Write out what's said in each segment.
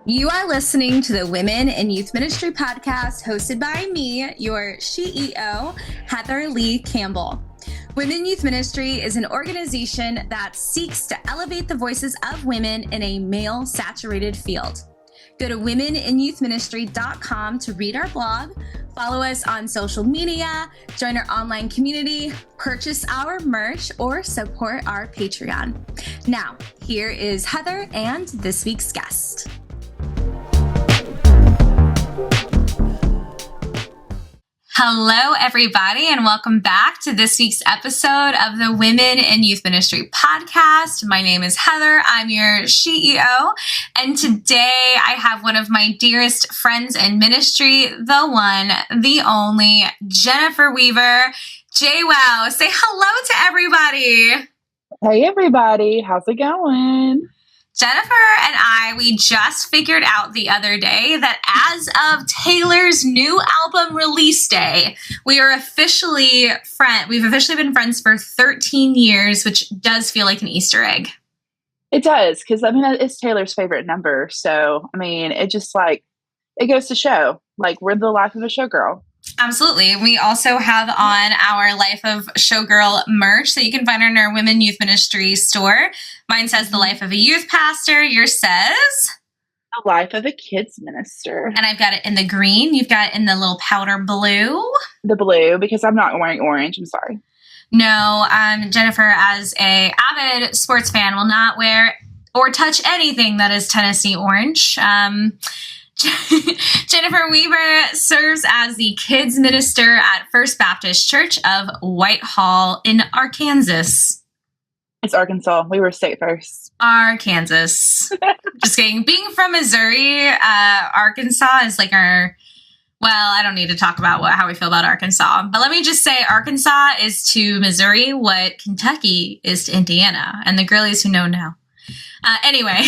You are listening to the Women in Youth Ministry podcast hosted by me, your CEO, Heather Lee Campbell. Women in Youth Ministry is an organization that seeks to elevate the voices of women in a male-saturated field. Go to womeninyouthministry.com to read our blog, follow us on social media, join our online community, purchase our merch, or support our Patreon. Now, here is Heather and this week's guest. Hello, everybody, and welcome back to this week's episode of the Women in Youth Ministry podcast. My name is Heather. I'm your CEO, and today I have one of my dearest friends in ministry, the one, the only, Jennifer Weaver. JWoww, say hello to everybody. Hey, everybody. How's it going? Jennifer and I, we just figured out the other day that as of Taylor's new album release day, we've officially been friends for 13 years, which does feel like an Easter egg. It does, because, it's Taylor's favorite number. So, it just, it goes to show, we're the life of a showgirl. Absolutely. We also have on our Life of Showgirl merch that you can find on our Women Youth Ministry store. Mine says The Life of a Youth Pastor. Yours says The Life of a Kids Minister. And I've got it in the green. You've got it in the little powder blue. The blue, because I'm not wearing orange. I'm sorry. No, Jennifer, as a avid sports fan, will not wear or touch anything that is Tennessee orange. Jennifer Weaver serves as the kids minister at First Baptist Church of Whitehall in Arkansas. It's Arkansas. We were state first. Arkansas. Just kidding. Being from Missouri, Arkansas is I don't need to talk about how we feel about Arkansas. But let me just say Arkansas is to Missouri what Kentucky is to Indiana. And the girlies who know. Anyway,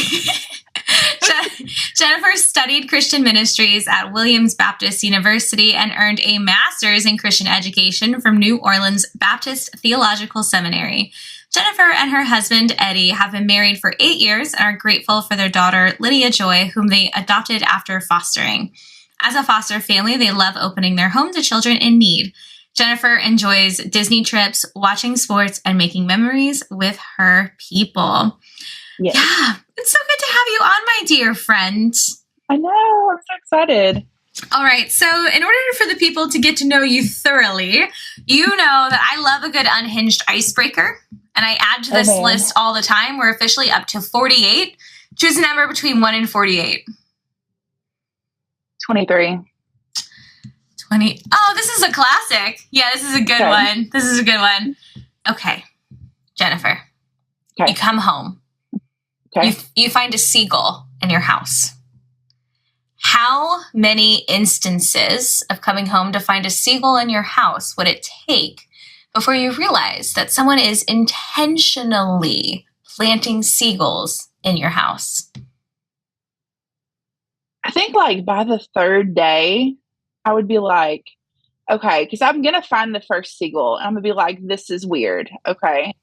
Jennifer studied Christian Ministries at Orleans Baptist University and earned a master's in Christian education from New Orleans Baptist Theological Seminary. Jennifer and her husband, Eddie, have been married for 8 years and are grateful for their daughter, Lydia Joy, whom they adopted after fostering. As a foster family, they love opening their home to children in need. Jennifer enjoys Disney trips, watching sports, and making memories with her people. Yes. Yeah, it's so good to have you on, my dear friend. I know. I'm so excited. All right. So in order for the people to get to know you thoroughly, you know that I love a good unhinged icebreaker. And I add to this list all the time. We're officially up to 48. Choose a number between 1 and 48. 23. 20. Oh, this is a classic. Yeah, this is a good one. This is a good one. Okay. Jennifer, you come home. Okay. You find a seagull in your house. How many instances of coming home to find a seagull in your house would it take before you realize that someone is intentionally planting seagulls in your house? I think by the third day, I would be like, okay, because I'm going to find the first seagull. And I'm going to be like, this is weird. Okay.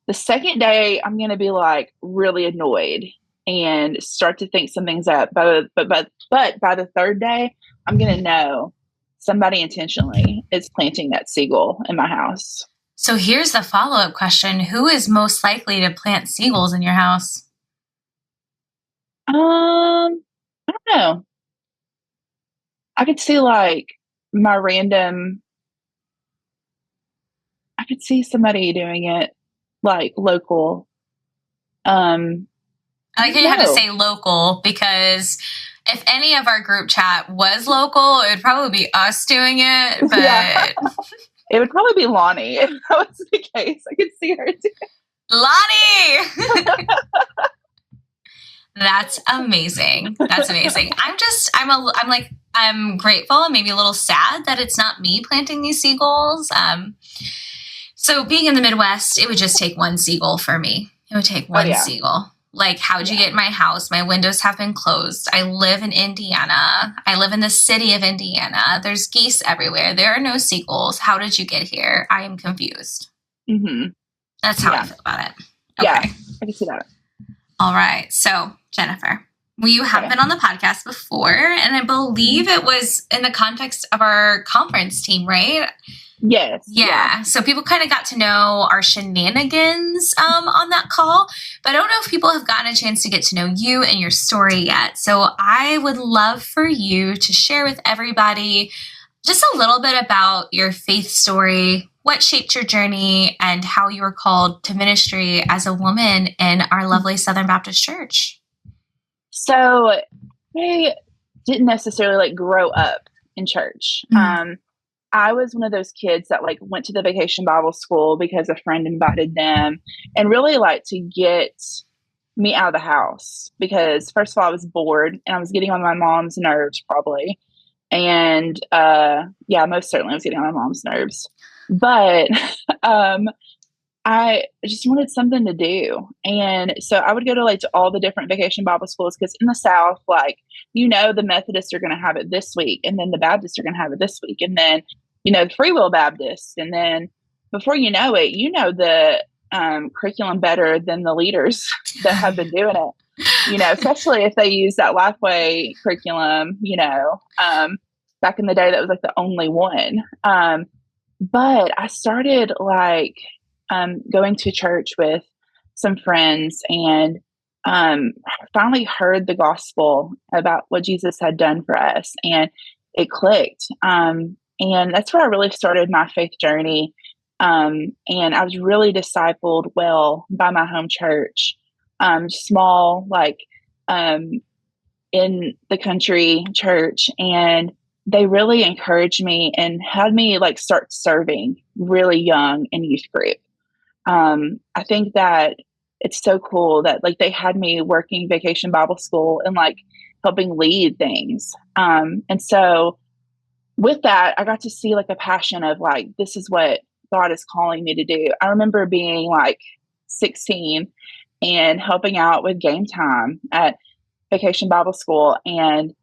The second day, I'm going to be really annoyed and start to think something's up. But by the third day, I'm going to know somebody intentionally is planting that seagull in my house. So here's the follow-up question. Who is most likely to plant seagulls in your house? I don't know. I could see I could see somebody doing it local. I like how you had to say local, because if any of our group chat was local, it would probably be us doing it. But yeah. It would probably be Lonnie if that was the case. I could see her do it. Lonnie! That's amazing. That's amazing. I'm grateful and maybe a little sad that it's not me planting these seagulls. So being in the Midwest, it would just take one seagull for me. It would take one seagull. How'd you get in my house? My windows have been closed. I live in Indiana. I live in the city of Indiana. There's geese everywhere. There are no seagulls. How did you get here? I am confused. Mm-hmm. That's how I feel about it. Okay. Yeah, I can see that. All right. So, Jennifer, Well, you have been on the podcast before, and I believe it was in the context of our conference team, right? Yes. Yeah. So people kind of got to know our shenanigans on that call, but I don't know if people have gotten a chance to get to know you and your story yet. So I would love for you to share with everybody just a little bit about your faith story, what shaped your journey, and how you were called to ministry as a woman in our lovely Southern Baptist Church. So I didn't necessarily like grow up in church. I was one of those kids that like went to the vacation Bible school because a friend invited them, and really like to get me out of the house because first of all, I was bored and I was getting on my mom's nerves probably. And most certainly I was getting on my mom's nerves. But I just wanted something to do. And so I would go to like to all the different vacation Bible schools because in the South, like, the Methodists are going to have it this week, and then the Baptists are going to have it this week, and then, the Free Will Baptists. And then before you know it, the curriculum better than the leaders that have been doing it, especially if they use that Lifeway curriculum, back in the day, that was like the only one. But I started like, going to church with some friends and finally heard the gospel about what Jesus had done for us, and it clicked. And that's where I really started my faith journey. And I was really discipled well by my home church, small, like in the country church. And they really encouraged me and had me like start serving really young in youth group. I think that it's so cool that like they had me working vacation Bible school and like helping lead things. And so with that, I got to see like a passion of like, this is what God is calling me to do. I remember being like 16 and helping out with game time at vacation Bible school and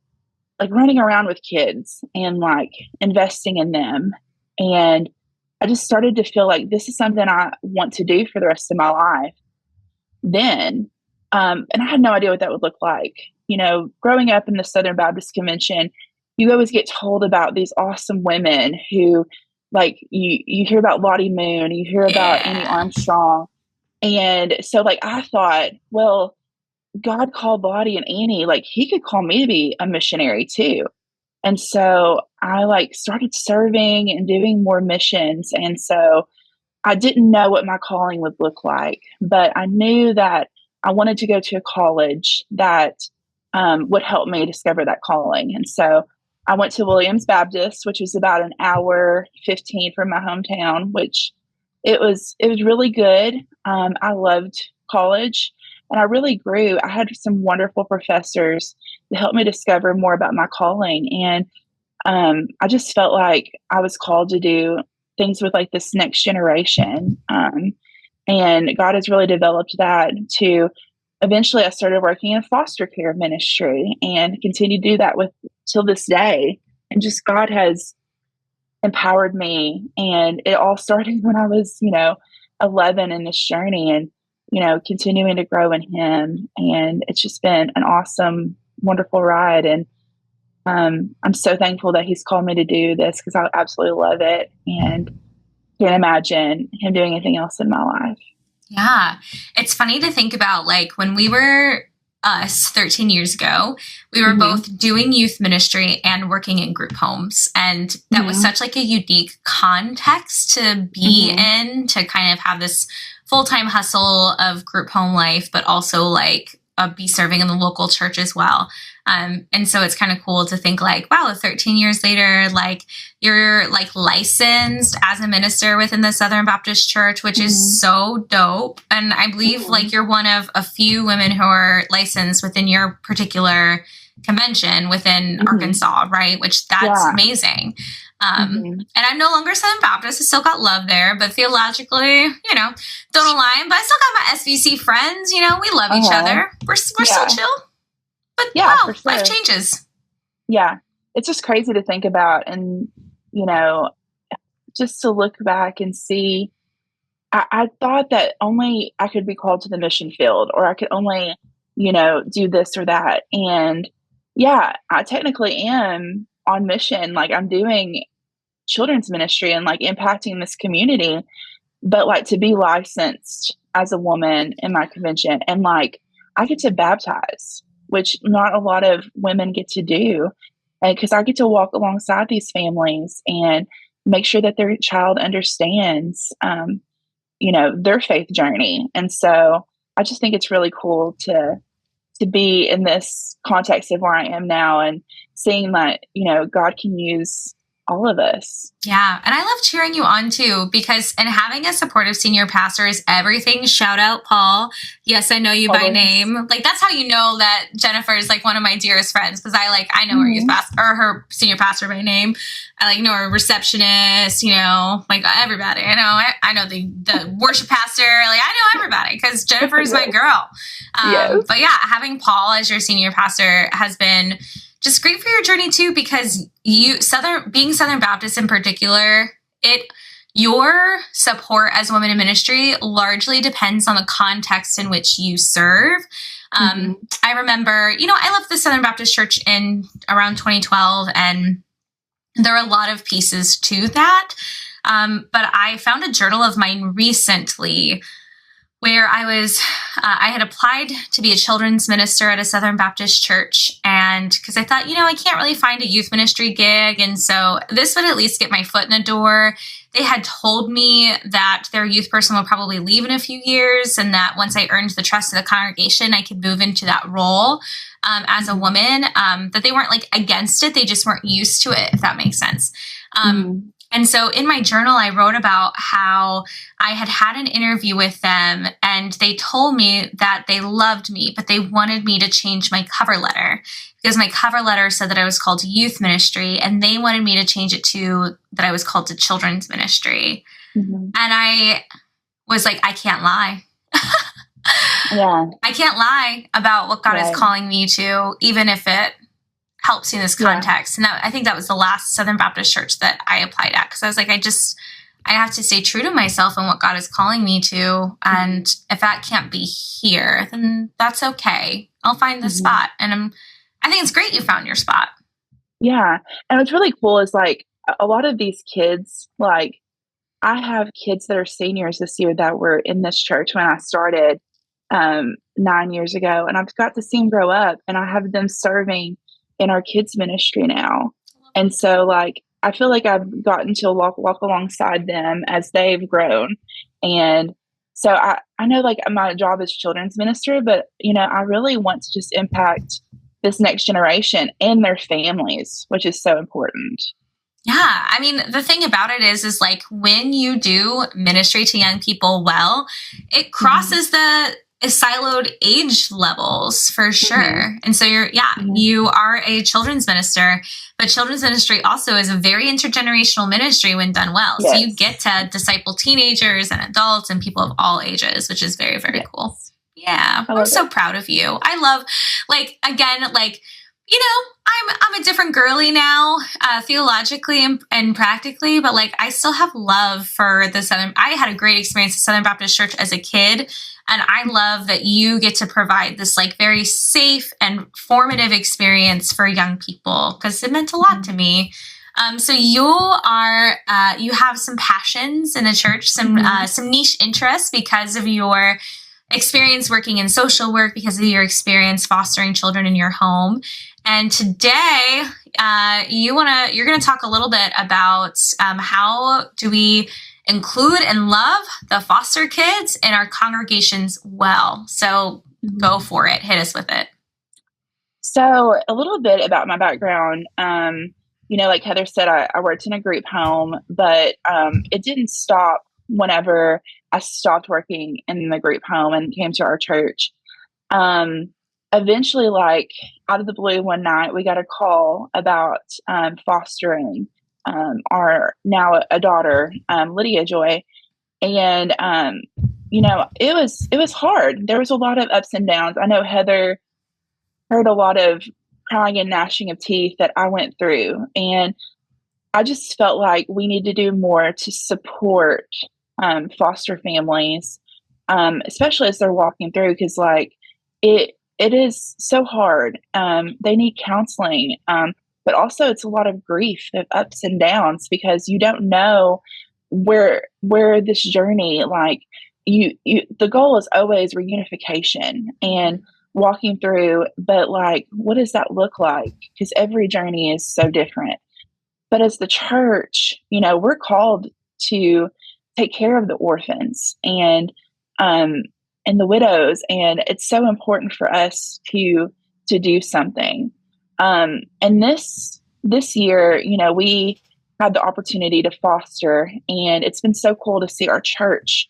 like running around with kids and like investing in them. And I just started to feel like this is something I want to do for the rest of my life then. And I had no idea what that would look like. Growing up in the Southern Baptist Convention, you always get told about these awesome women who like you hear about Lottie Moon, you hear about Amy Armstrong. And so like, I thought, well, God called Lottie and Annie, like he could call me to be a missionary too. And so I like started serving and doing more missions. And so I didn't know what my calling would look like, but I knew that I wanted to go to a college that would help me discover that calling. And so I went to Orleans Baptist, which was about an hour 15 from my hometown, which it was really good. I loved college and I really grew. I had some wonderful professors to help me discover more about my calling. And I just felt like I was called to do things with like this next generation. And God has really developed that to eventually I started working in foster care ministry and continue to do that with till this day. And just God has empowered me. And it all started when I was, 11 in this journey and, continuing to grow in him. And it's just been an awesome, wonderful ride. And I'm so thankful that he's called me to do this because I absolutely love it and can't imagine him doing anything else in my life. Yeah. It's funny to think about like when we were us 13 years ago, we were both doing youth ministry and working in group homes. And that was such like a unique context to be in, to kind of have this full-time hustle of group home life, but also like be serving in the local church as well. And so it's kind of cool to think like, wow, 13 years later, like you're like licensed as a minister within the Southern Baptist Church, which is so dope. And I believe like you're one of a few women who are licensed within your particular convention within Arkansas, right? Which that's amazing. And I'm no longer Southern Baptist. I still got love there, but theologically, don't align. But I still got my SVC friends. We love each other. We're still chill. But wow, for sure. Life changes. Yeah. It's just crazy to think about and, just to look back and see, I thought that only I could be called to the mission field or I could only do this or that. And yeah, I technically am on mission. Like, I'm doing children's ministry and like impacting this community, but like to be licensed as a woman in my convention, and like I get to baptize, which not a lot of women get to do. And because I get to walk alongside these families and make sure that their child understands, their faith journey. And so I just think it's really cool to be in this context of where I am now and seeing that, God can use all of us. Yeah. And I love cheering you on too, because and having a supportive senior pastor is everything. Shout out, Paul. Yes, I know you by name. Like, that's how you know that Jennifer is like one of my dearest friends, because I know her youth pastor or her senior pastor by name. I like know her receptionist, like everybody. I know the worship pastor. Like, I know everybody because Jennifer is my girl. Yes. But yeah, having Paul as your senior pastor has been just great for your journey too, because being Southern Baptist in particular, your support as a woman in ministry largely depends on the context in which you serve. I remember, I left the Southern Baptist Church in around 2012, and there are a lot of pieces to that. But I found a journal of mine recently where I had applied to be a children's minister at a Southern Baptist church. And because I thought, I can't really find a youth ministry gig. And so this would at least get my foot in the door. They had told me that their youth person would probably leave in a few years, and that once I earned the trust of the congregation, I could move into that role as a woman, that they weren't like against it. They just weren't used to it, if that makes sense. And so in my journal, I wrote about how I had an interview with them, and they told me that they loved me, but they wanted me to change my cover letter, because my cover letter said that I was called to youth ministry, and they wanted me to change it to that I was called to children's ministry. And I was like, I can't lie. Yeah. I can't lie about what God is calling me to, even if it helps in this context. And I think that was the last Southern Baptist church that I applied at, because I was like, I have to stay true to myself and what God is calling me to. And if that can't be here, then that's okay. I'll find the spot. And I think it's great you found your spot. Yeah. And what's really cool is like a lot of these kids, like I have kids that are seniors this year that were in this church when I started 9 years ago, and I've got to see them grow up, and I have them serving in our kids ministry now. And so like, I feel like I've gotten to walk alongside them as they've grown. And so I know like my job is children's minister, but I really want to just impact this next generation and their families, which is so important. Yeah. I mean, the thing about it is like when you do ministry to young people well, it crosses the siloed age levels for sure. And so you are a children's minister, but children's ministry also is a very intergenerational ministry when done well. Yes. So you get to disciple teenagers and adults and people of all ages, which is very, very cool. Yeah. I'm so proud of you. I love, like, again, like, I'm a different girly now, theologically and practically, but like, I still have love for I had a great experience at Southern Baptist Church as a kid. And I love that you get to provide this like very safe and formative experience for young people, because it meant a lot to me. So you have some passions in the church, some niche interests because of your experience working in social work, because of your experience fostering children in your home. And today, you're going to talk a little bit about how do we include and love the foster kids in our congregations well. So go for it. Hit us with it. So a little bit about my background. Like Heather said, I worked in a group home, but it didn't stop whenever I stopped working in the group home and came to our church. Eventually, like out of the blue one night, we got a call about fostering our now a daughter, Lydia Joy. And, it was hard. There was a lot of ups and downs. I know Heather heard a lot of crying and gnashing of teeth that I went through. And I just felt like we need to do more to support foster families, especially as they're walking through, because like it is so hard. They need counseling, but also it's a lot of grief, of ups and downs, because you don't know where this journey, like the goal is always reunification and walking through, but like, what does that look like? Because every journey is so different. But as the church, we're called to take care of the orphans um, and the widows, and it's so important for us to do something. And this year, we had the opportunity to foster, and it's been so cool to see our church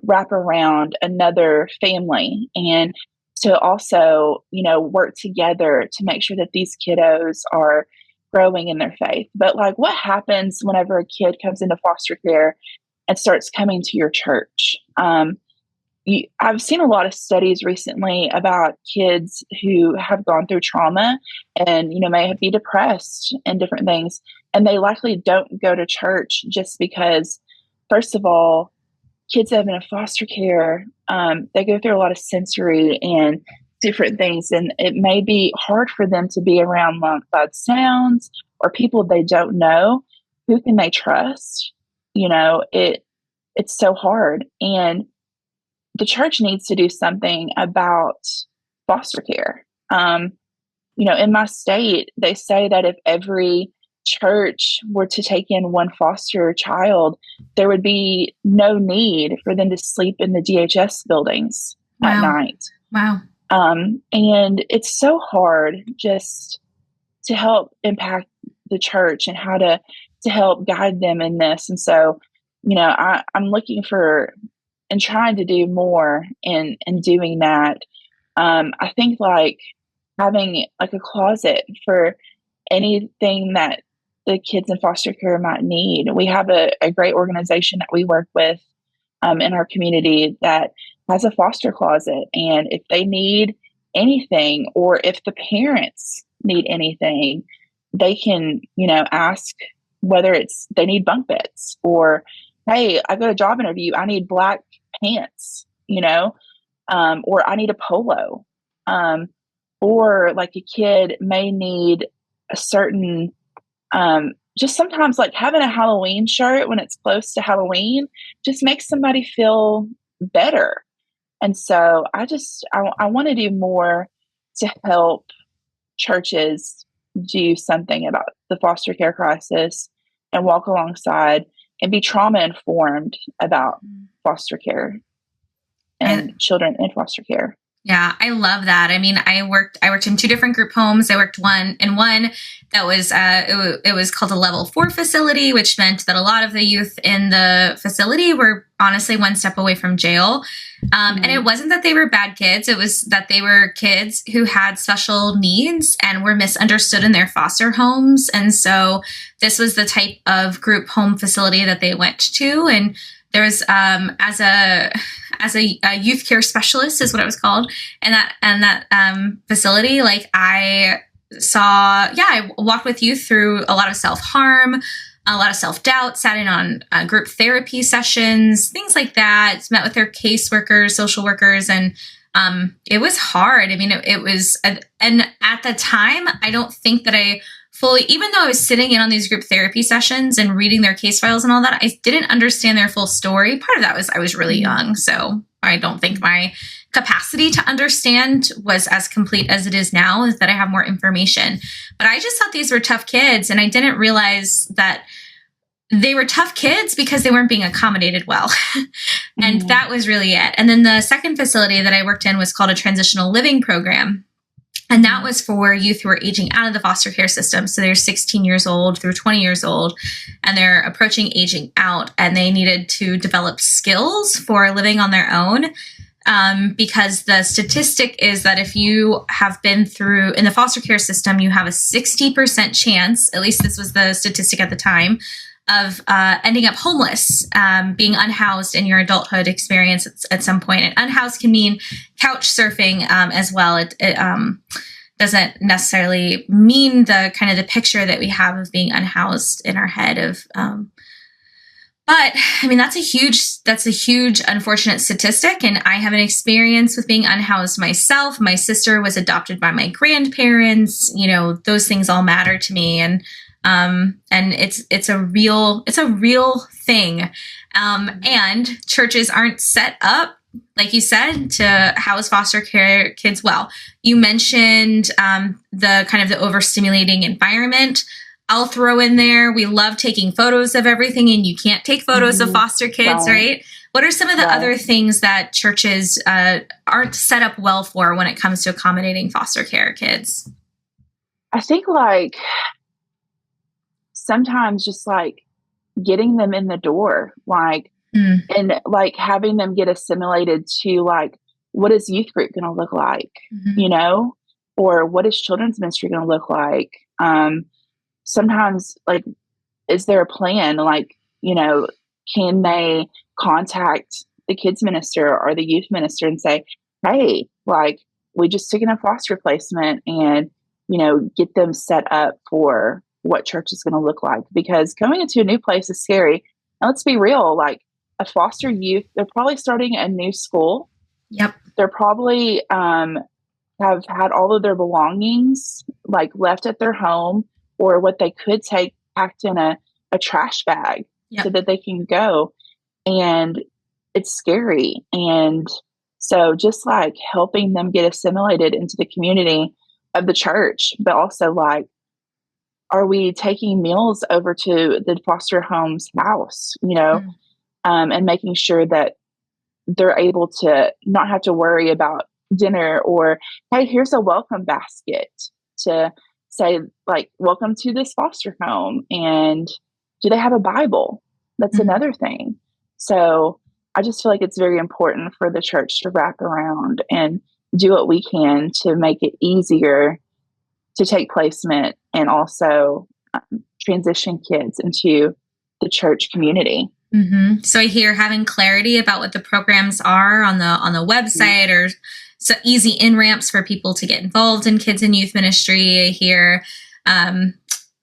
wrap around another family and to also, work together to make sure that these kiddos are growing in their faith. But like, what happens whenever a kid comes into foster care and starts coming to your church? I've seen a lot of studies recently about kids who have gone through trauma and, may be depressed and different things. And they likely don't go to church just because, first of all, kids that have been in foster care, they go through a lot of sensory and different things. And it may be hard for them to be around loud sounds or people they don't know. Who can they trust? It's so hard. And the church needs to do something about foster care. In my state, they say that if every church were to take in one foster child, there would be no need for them to sleep in the DHS buildings at night. Wow. And it's so hard just to help impact the church and how to help guide them in this. And so, I'm looking for and trying to do more in doing that. I think like having like a closet for anything that the kids in foster care might need. We have a great organization that we work with in our community that has a foster closet. And if they need anything, or if the parents need anything, they can, ask whether it's they need bunk beds, or, hey, I got a job interview, I need black pants, or I need a polo. Or like a kid may need a certain, just sometimes like having a Halloween shirt when it's close to Halloween just makes somebody feel better. And so I want to do more to help churches do something about the foster care crisis and walk alongside and be trauma informed about foster care and children in foster care. Yeah, I love that. I mean, I worked in two different group homes. I worked one that was it was called a level 4 facility, which meant that a lot of the youth in the facility were honestly one step away from jail. And it wasn't that they were bad kids. It was that they were kids who had special needs and were misunderstood in their foster homes. And so this was the type of group home facility that they went to. And there was, as a youth care specialist is what it was called. And that facility, like I walked with youth through a lot of self-harm, a lot of self-doubt, sat in on group therapy sessions, things like that, met with their caseworkers, social workers, and it was hard. I mean, it was, and at the time, I don't think that I fully, even though I was sitting in on these group therapy sessions and reading their case files and all that, I didn't understand their full story. Part of that was I was really young, so I don't think my capacity to understand was as complete as it is now, is that I have more information. But I just thought these were tough kids, and I didn't realize that they were tough kids because they weren't being accommodated well. And that was really it. And then the second facility that I worked in was called a transitional living program. And that was for youth who are aging out of the foster care system. So they're 16 years old through 20 years old, and they're approaching aging out, and they needed to develop skills for living on their own. Because the statistic is that if you have been through in the foster care system, you have a 60% chance, at least this was the statistic at the time, of ending up homeless, being unhoused in your adulthood experience at some point. And unhoused can mean couch surfing as well. It doesn't necessarily mean the kind of the picture that we have of being unhoused in our head of But I mean, that's a huge unfortunate statistic. And I have an experience with being unhoused myself. My sister was adopted by my grandparents. You know, those things all matter to me. And it's a real thing. And churches aren't set up, like you said, to house foster care kids well. You mentioned the kind of the overstimulating environment. I'll throw in there, we love taking photos of everything, and you can't take photos of foster kids, right? What are some of the other things that churches aren't set up well for when it comes to accommodating foster care kids? I think like sometimes just like getting them in the door, like, and like having them get assimilated to like, what is youth group going to look like, you know, or what is children's ministry going to look like? Sometimes like, is there a plan? Like, you know, can they contact the kids minister or the youth minister and say, hey, like we just took in a foster placement, and, you know, get them set up for what church is going to look like? Because coming into a new place is scary. And let's be real, like a foster youth, they're probably starting a new school. Yep. They're probably have had all of their belongings like left at their home, or what they could take packed in a trash bag so that they can go. And it's scary. And so just like helping them get assimilated into the community of the church, but also like, are we taking meals over to the foster home's house, you know, and making sure that they're able to not have to worry about dinner, or, hey, here's a welcome basket to say like, welcome to this foster home. And do they have a Bible? That's another thing. So I just feel like it's very important for the church to wrap around and do what we can to make it easier to take placement and also transition kids into the church community. So I hear having clarity about what the programs are on the website, or so easy in-ramps for people to get involved in kids and youth ministry. I hear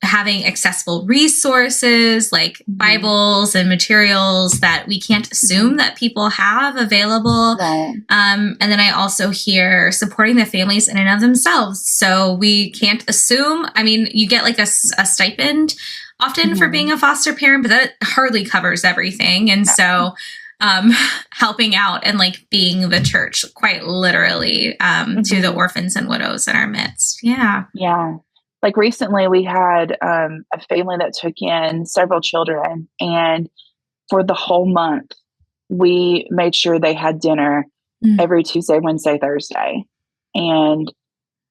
having accessible resources like Bibles and materials that we can't assume that people have available. And then I also hear supporting the families in and of themselves. So we can't assume, I mean, you get like a stipend often for being a foster parent, but that hardly covers everything. And so helping out and like being the church quite literally to the orphans and widows in our midst. Yeah. Like recently we had a family that took in several children, and for the whole month we made sure they had dinner every Tuesday, Wednesday, Thursday. And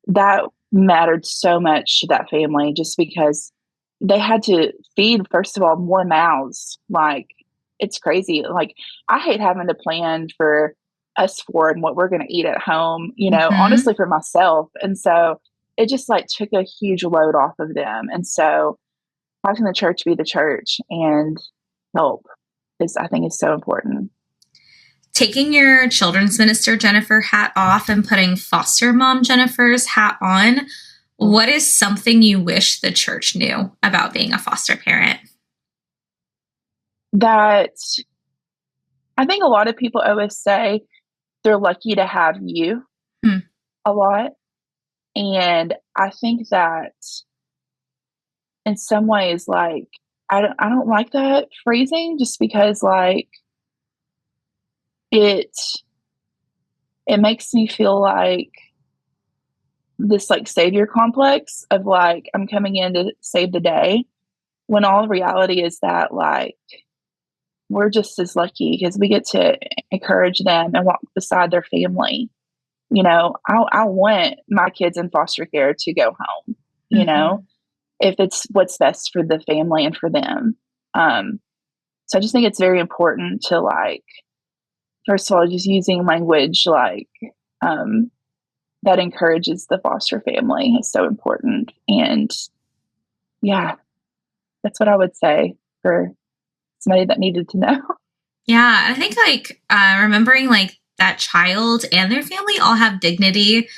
that mattered so much to that family, just because they had to feed, first of all, more mouths. Like, it's crazy. Like, I hate having to plan for us four and what we're going to eat at home, you know, honestly for myself. And so it just like took a huge load off of them. And so having the church be the church and help I think is so important. Taking your children's minister Jennifer hat off and putting foster mom Jennifer's hat on, what is something you wish the church knew about being a foster parent? That I think a lot of people always say they're lucky to have you a lot. And I think that in some ways, like, I don't like that phrasing, just because like it makes me feel like this like savior complex of like, I'm coming in to save the day, when all reality is that like we're just as lucky because we get to encourage them and walk beside their family. You know, I want my kids in foster care to go home, you know, if it's what's best for the family and for them. So I just think it's very important to like, first of all, just using language like that encourages the foster family is so important. And yeah, that's what I would say for somebody that needed to know. Yeah, I think like remembering like that child and their family all have dignity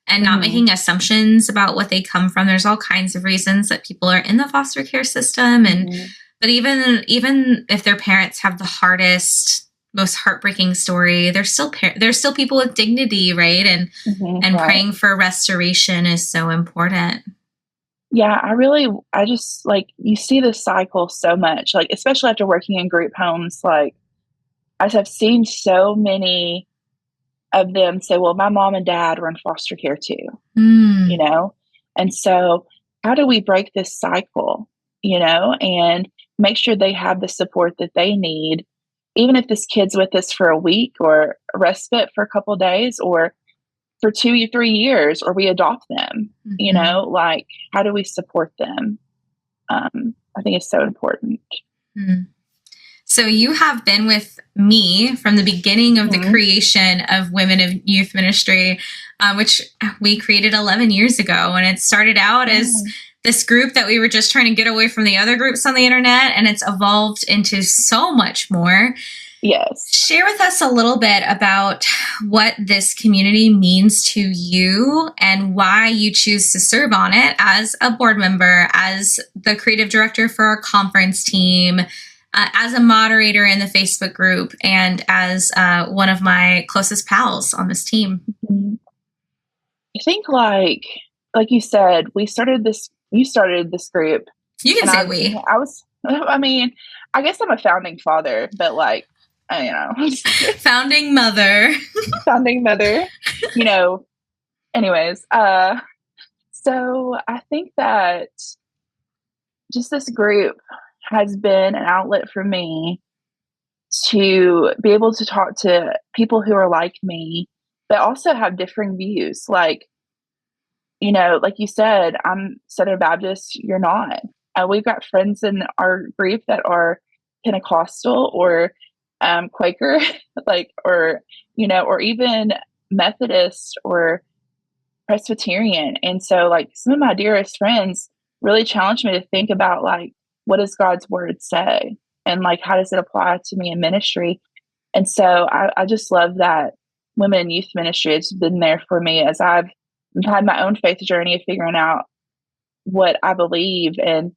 and not making assumptions about what they come from. There's all kinds of reasons that people are in the foster care system. And But even if their parents have the hardest, most heartbreaking story, they're still people with dignity, right? And right. Praying for restoration is so important. Yeah, I just like, you see this cycle so much, like, especially after working in group homes, like, I've seen so many of them say, well, my mom and dad were in foster care too, you know? And so how do we break this cycle, and make sure they have the support that they need, even if this kid's with us for a week or a respite for a couple of days or for 2 or 3 years, or we adopt them, like, how do we support them? I think it's so important. So you have been with me from the beginning of the creation of Women of Youth Ministry, which we created 11 years ago. And it started out as this group that we were just trying to get away from the other groups on the internet. And it's evolved into so much more. Yes. Share with us a little bit about what this community means to you and why you choose to serve on it as a board member, as the creative director for our conference team, as a moderator in the Facebook group, and as one of my closest pals on this team. I think like you said, you started this group. You can say we. I guess I'm a founding father, but like, founding mother, anyways. So I think that just this group has been an outlet for me to be able to talk to people who are like me, but also have differing views. Like, like you said, I'm Southern Baptist, you're not. We've got friends in our group that are Pentecostal or Quaker, or even Methodist or Presbyterian. And so like some of my dearest friends really challenged me to think about like, what does God's word say? And like, how does it apply to me in ministry? And so I just love that Women in Youth Ministry has been there for me as I've had my own faith journey of figuring out what I believe and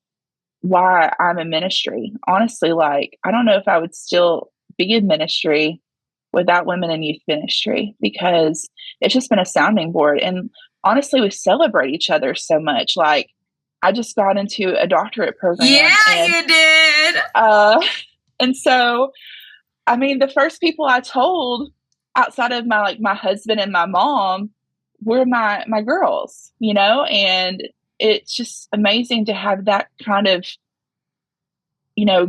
why I'm in ministry. Honestly, like, I don't know if I would still be in ministry without Women in Youth Ministry, because it's just been a sounding board. And honestly, we celebrate each other so much. Like, I just got into a doctorate program. Yeah, you did. And so, I mean, the first people I told outside of my husband and my mom were my girls, and it's just amazing to have that kind of,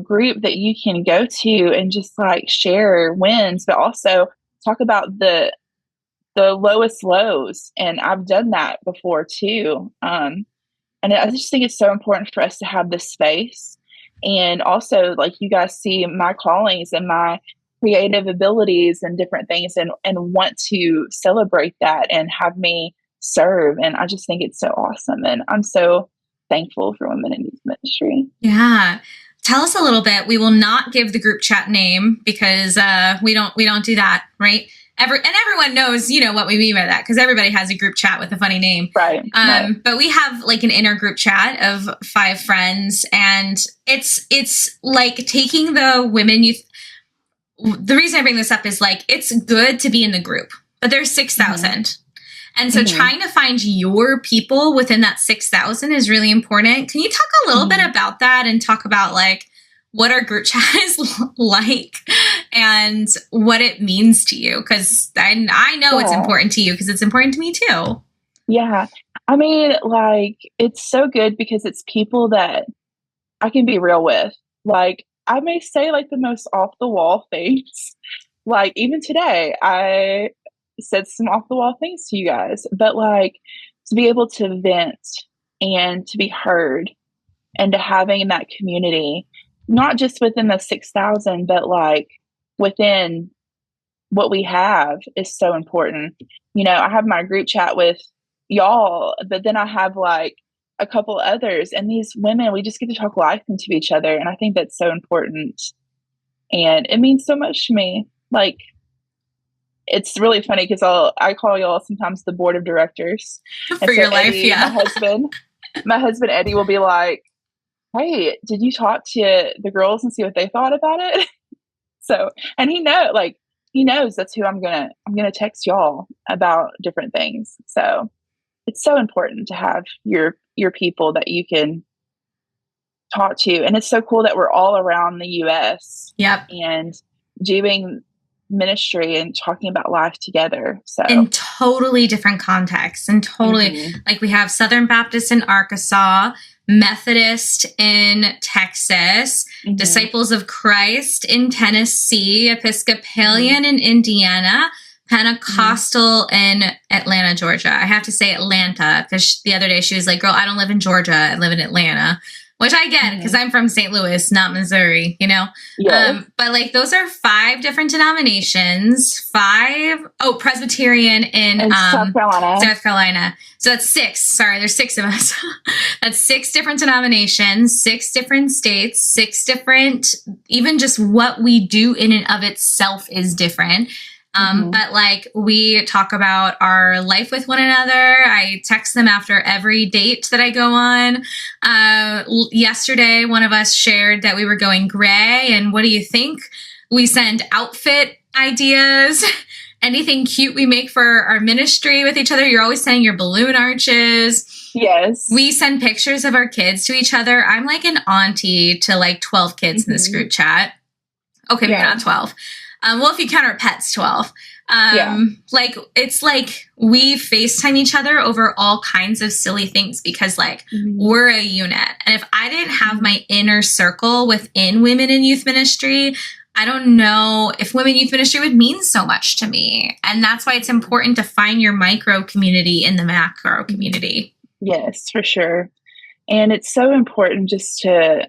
group that you can go to and just like share wins, but also talk about the lowest lows. And I've done that before too. And I just think it's so important for us to have this space. And also, like, you guys see my callings and my creative abilities and different things and want to celebrate that and have me serve. And I just think it's so awesome. And I'm so thankful for Women in Youth Ministry. Yeah. Tell us a little bit. We will not give the group chat name because we don't do that, right? Everyone knows, what we mean by that, because everybody has a group chat with a funny name. Right. But we have like an inner group chat of 5 friends, and it's like taking the women youth. The reason I bring this up is like, it's good to be in the group, but there's 6,000. And so trying to find your people within that 6,000 is really important. Can you talk a little bit about that and talk about like what our group chat is like and what it means to you? Because I know it's important to you because it's important to me too. Yeah. I mean, like, it's so good because it's people that I can be real with. Like, I may say like the most off the wall things. Like, even today, I said some off the wall things to you guys, but like, to be able to vent and to be heard and to having that community, not just within the 6,000, but like within what we have is so important. I have my group chat with y'all, but then I have like a couple others, and these women, we just get to talk life into each other. And I think that's so important. And it means so much to me. Like, it's really funny because I call y'all sometimes the board of directors for your life. Eddie, Yeah. My husband Eddie will be like, hey, did you talk to the girls and see what they thought about it? So, and he knows that's who I'm gonna text y'all about different things. So it's so important to have your people that you can talk to. And it's so cool that we're all around the US Yep. and doing ministry and talking about life together. So in totally different contexts, and totally like we have Southern Baptist in Arkansas, Methodist in Texas, Disciples of Christ in Tennessee, Episcopalian in Indiana, Pentecostal in Atlanta, Georgia. I have to say Atlanta because the other day she was like, girl, I don't live in Georgia. I live in Atlanta. Which I get because I'm from St. Louis, not Missouri, you know? Yes. But like those are 5 different denominations. Presbyterian in South Carolina. South Carolina. So that's 6. Sorry, there's 6 of us. That's 6 different denominations, 6 different states, 6 different, even just what we do in and of itself is different. But like we talk about our life with one another. I text them after every date that I go on. Yesterday, one of us shared that we were going gray. And what do you think? We send outfit ideas, anything cute we make for our ministry with each other. You're always sending your balloon arches. Yes. We send pictures of our kids to each other. I'm like an auntie to like 12 kids in this group chat. Okay, maybe not 12. Well, if you count our pets, 12. Like, it's like we FaceTime each other over all kinds of silly things because, like, we're a unit. And if I didn't have my inner circle within women in youth ministry, I don't know if women youth ministry would mean so much to me. And that's why it's important to find your micro community in the macro community. Yes, for sure. And it's so important just to,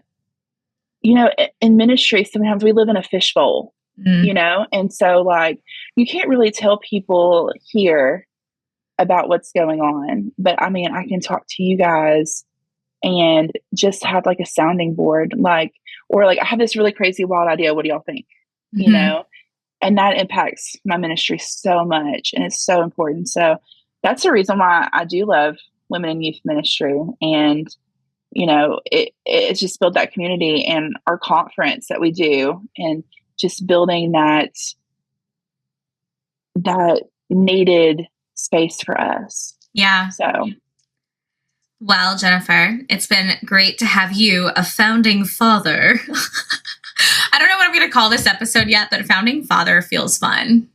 you know, in ministry, sometimes we live in a fishbowl. You know, and so like you can't really tell people here about what's going on. But I mean, I can talk to you guys and just have like a sounding board, like, or like I have this really crazy wild idea. What do y'all think? You know, and that impacts my ministry so much, and it's so important. So that's the reason why I do love women in youth ministry, and you know, it's just built that community and our conference that we do, and just building that needed space for us. Yeah. So, well, Jennifer, it's been great to have you, a founding father. I don't know what I'm going to call this episode yet, but a founding father feels fun.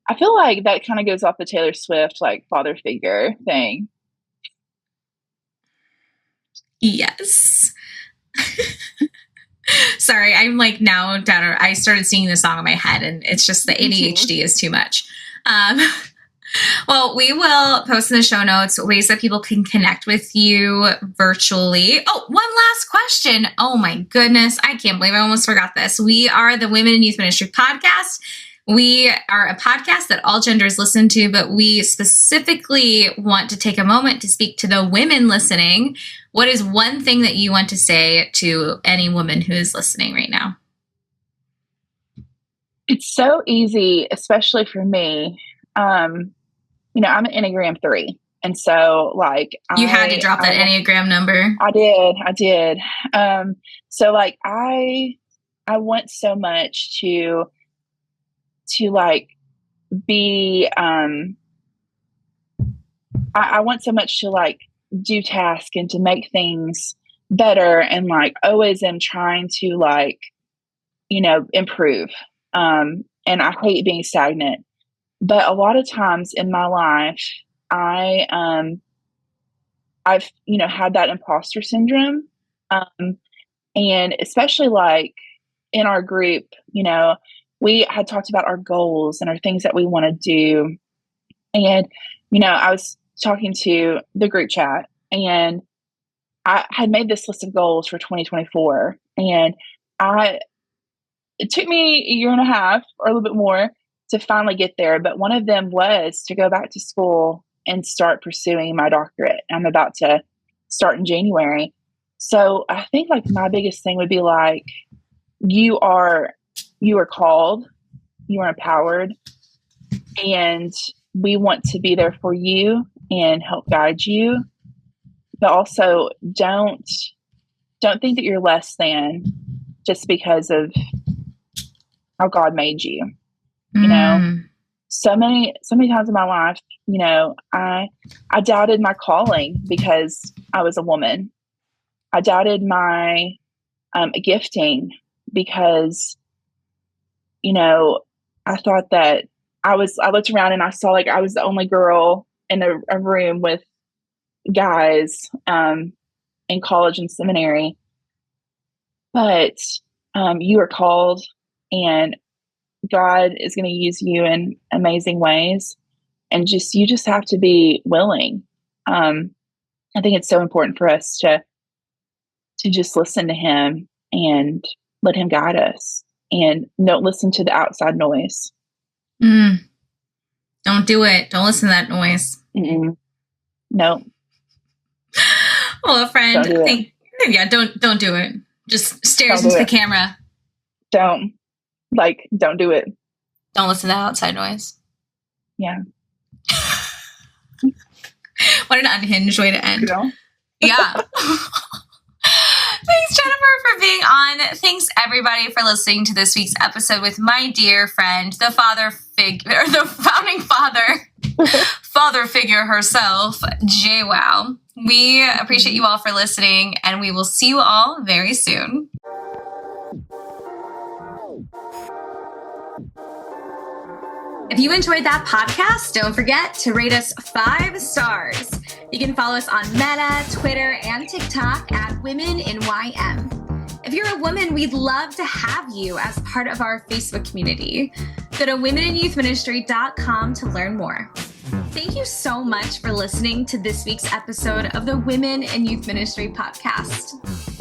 I feel like that kind of goes off the Taylor Swift, like father figure thing. Yes. Sorry, I'm like now down. I started singing the song in my head, and it's just the ADHD is too much. Well, we will post in the show notes ways that people can connect with you virtually. Oh, one last question. Oh my goodness. I can't believe I almost forgot this. We are the Women in Youth Ministry podcast. We are a podcast that all genders listen to, but we specifically want to take a moment to speak to the women listening. What is one thing that you want to say to any woman who is listening right now? It's so easy, especially for me. You know, I'm an Enneagram 3. And so like you had to drop that Enneagram number. I did. So like I want so much to like be I want so much to like do task and to make things better, and like always am trying to like, you know, improve. And I hate being stagnant. But a lot of times in my life, I've, you know, had that imposter syndrome. And especially like in our group, you know, we had talked about our goals and our things that we want to do. And, you know, I was talking to the group chat, and I had made this list of goals for 2024. And it took me a year and a half or a little bit more to finally get there. But one of them was to go back to school and start pursuing my doctorate. I'm about to start in January. So I think like my biggest thing would be like, you are called, you are empowered, and we want to be there for you and help guide you. But also don't don't think that you're less than just because of how God made you. You know, so many times in my life, you know, I doubted my calling because I was a woman. I doubted my gifting because, you know, I thought that I looked around and I saw like I was the only girl in a room with guys in college and seminary. But you are called, and God is going to use you in amazing ways. And you just have to be willing. I think it's so important for us to just listen to him and let him guide us, and don't listen to the outside noise. Don't do it. Don't listen to that noise. No. Well, friend, don't do it. Just stares into the camera. Don't do it. Don't listen to the outside noise. Yeah. What an unhinged way to end. Yeah. Thanks, Jennifer, for being on. Thanks, everybody, for listening to this week's episode with my dear friend, the founding father figure herself, JWoww. We appreciate you all for listening, and we will see you all very soon. If you enjoyed that podcast, don't forget to rate us 5 stars. You can follow us on Meta, Twitter, and TikTok at Women in YM. If you're a woman, we'd love to have you as part of our Facebook community. Go to womeninyouthministry.com to learn more. Thank you so much for listening to this week's episode of the Women in Youth Ministry podcast.